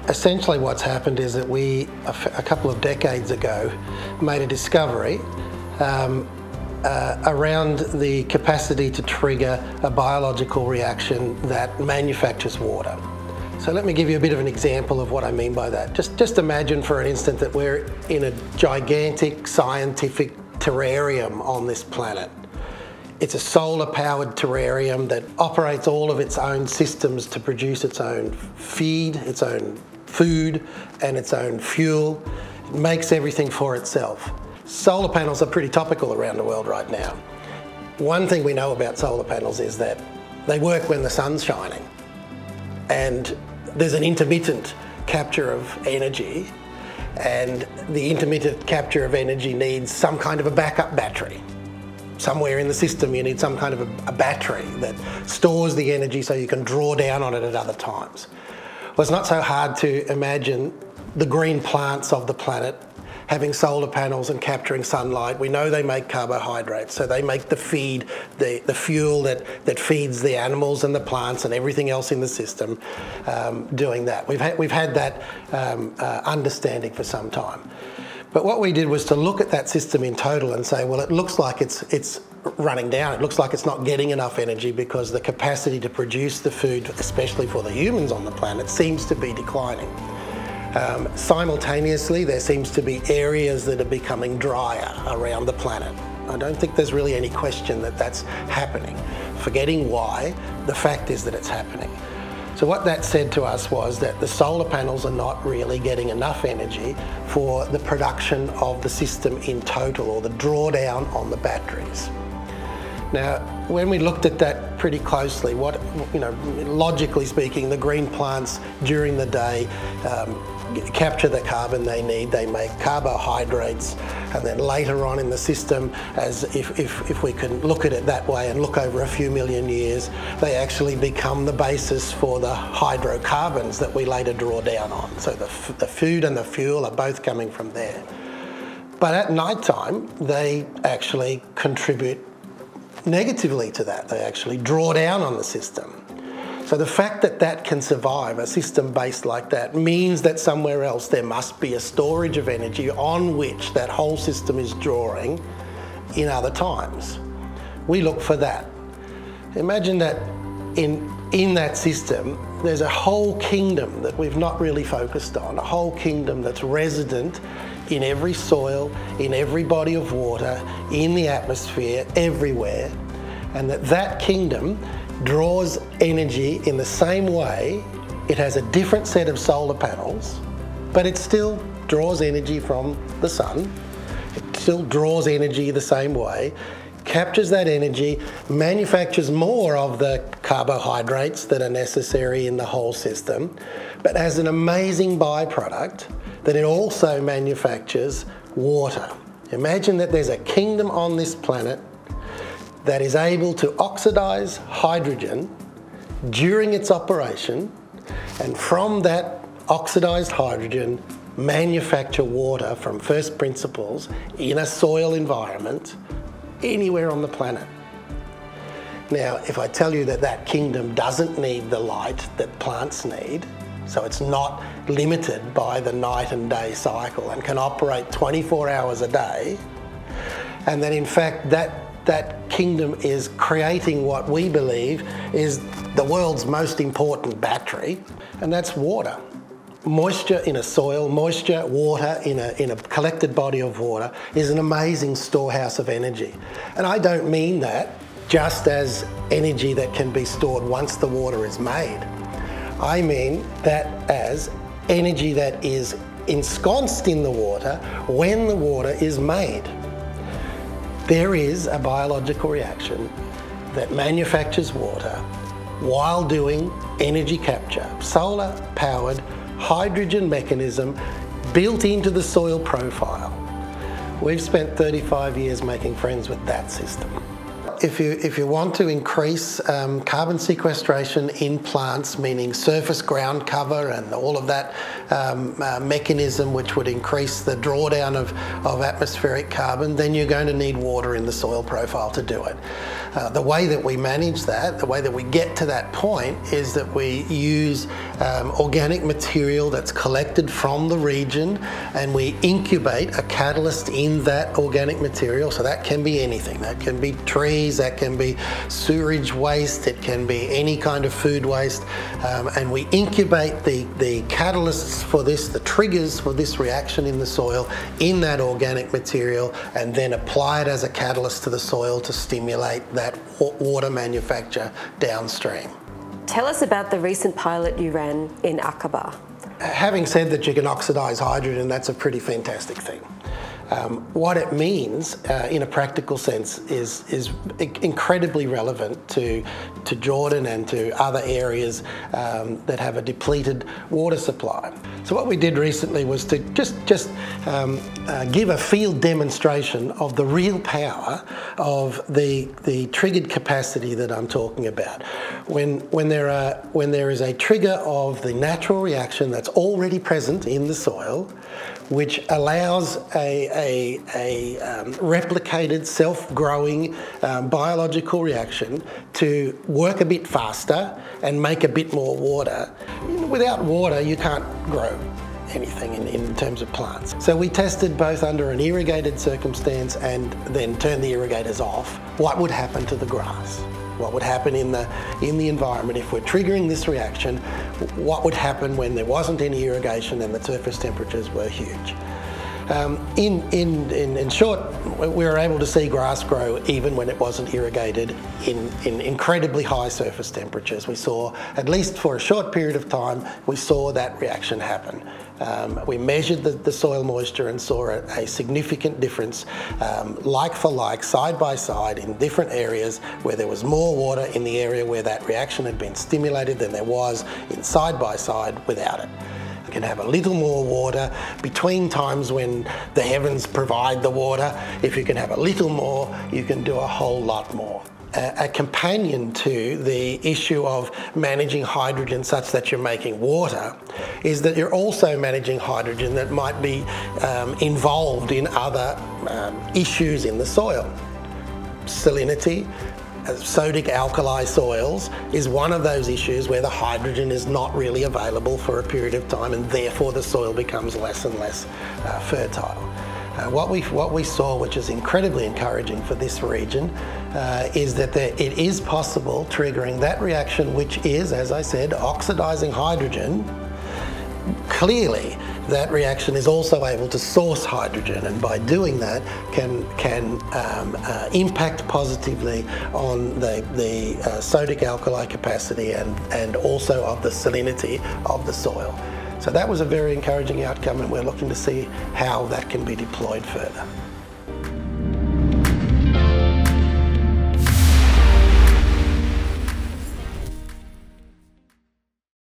essentially what's happened is that we, a couple of decades ago, made a discovery around the capacity to trigger a biological reaction that manufactures water. So let me give you a bit of an example of what I mean by that. Just imagine for an instant that we're in a gigantic scientific terrarium on this planet. It's a solar-powered terrarium that operates all of its own systems to produce its own feed, its own food, and its own fuel. It makes everything for itself. Solar panels are pretty topical around the world right now. One thing we know about solar panels is that they work when the sun's shining, and there's an intermittent capture of energy, and the intermittent capture of energy needs some kind of a backup battery. Somewhere in the system you need some kind of a battery that stores the energy so you can draw down on it at other times. Well, it's not so hard to imagine the green plants of the planet having solar panels and capturing sunlight. We know they make carbohydrates, so they make the feed, the fuel that feeds the animals and the plants and everything else in the system, doing that. We've had that understanding for some time. But what we did was to look at that system in total and say, well, it looks like it's running down. It looks like it's not getting enough energy because the capacity to produce the food, especially for the humans on the planet, seems to be declining. Simultaneously, there seems to be areas that are becoming drier around the planet. I don't think there's really any question that that's happening. Forgetting why, the fact is that it's happening. So what that said to us was that the solar panels are not really getting enough energy for the production of the system in total, or the drawdown on the batteries. Now, when we looked at that pretty closely, logically speaking, the green plants during the day capture the carbon they need. They make carbohydrates, and then later on in the system, as if we can look at it that way and look over a few million years, they actually become the basis for the hydrocarbons that we later draw down on. So the food and the fuel are both coming from there. But at night time, they actually contribute negatively to that. They actually draw down on the system. So the fact that that can survive, a system based like that, means that somewhere else there must be a storage of energy on which that whole system is drawing in other times. We look for that. Imagine that in that system there's a whole kingdom that we've not really focused on, a whole kingdom that's resident in every soil, in every body of water, in the atmosphere, everywhere, and that kingdom draws energy in the same way. It has a different set of solar panels, but it still draws energy from the sun. It still draws energy the same way, captures that energy, manufactures more of the carbohydrates that are necessary in the whole system, but has an amazing byproduct that it also manufactures water. Imagine that there's a kingdom on this planet that is able to oxidize hydrogen during its operation, and from that oxidized hydrogen manufacture water from first principles in a soil environment anywhere on the planet. Now, if I tell you that that kingdom doesn't need the light that plants need, so it's not limited by the night and day cycle and can operate 24 hours a day, and that in fact that kingdom is creating what we believe is the world's most important battery, and that's water. Moisture in a soil, moisture, water in a collected body of water is an amazing storehouse of energy. And I don't mean that just as energy that can be stored once the water is made. I mean that as energy that is ensconced in the water when the water is made. There is a biological reaction that manufactures water while doing energy capture, solar-powered hydrogen mechanism built into the soil profile. We've spent 35 years making friends with that system. if you want to increase carbon sequestration in plants, meaning surface ground cover and all of that mechanism which would increase the drawdown of atmospheric carbon, then you're going to need water in the soil profile to do it. The way that we manage that, the way that we get to that point, is that we use organic material that's collected from the region, and we incubate a catalyst in that organic material. So that can be anything. That can be trees, that can be sewage waste, it can be any kind of food waste, and we incubate the catalysts for this, the triggers for this reaction in the soil, in that organic material, and then apply it as a catalyst to the soil to stimulate that water manufacture downstream. Tell us about the recent pilot you ran in Aqaba. Having said that you can oxidise hydrogen, that's a pretty fantastic thing. What it means in a practical sense is incredibly relevant to Jordan and to other areas that have a depleted water supply. So what we did recently was to just give a field demonstration of the real power of the triggered capacity that I'm talking about. When there is a trigger of the natural reaction that's already present in the soil, which allows a replicated, self-growing biological reaction to work a bit faster and make a bit more water. Without water, you can't grow anything in terms of plants. So we tested both under an irrigated circumstance and then turned the irrigators off. What would happen to the grass? What would happen in the environment if we're triggering this reaction? What would happen when there wasn't any irrigation and the surface temperatures were huge? In short, we were able to see grass grow even when it wasn't irrigated in incredibly high surface temperatures. We saw, at least for a short period of time, we saw that reaction happen. We measured the soil moisture and saw a significant difference, like for like, side by side, in different areas where there was more water in the area where that reaction had been stimulated than there was in side by side without it. You can have a little more water between times when the heavens provide the water. If you can have a little more, you can do a whole lot more. A companion to the issue of managing hydrogen such that you're making water is that you're also managing hydrogen that might be involved in other issues in the soil. Salinity, sodic alkali soils is one of those issues where the hydrogen is not really available for a period of time, and therefore the soil becomes less and less fertile. What we saw, which is incredibly encouraging for this region, is that it is possible triggering that reaction, which is, as I said, oxidizing hydrogen. Clearly, that reaction is also able to source hydrogen, and by doing that can impact positively on the sodic alkali capacity and also of the salinity of the soil. So that was a very encouraging outcome, and we're looking to see how that can be deployed further.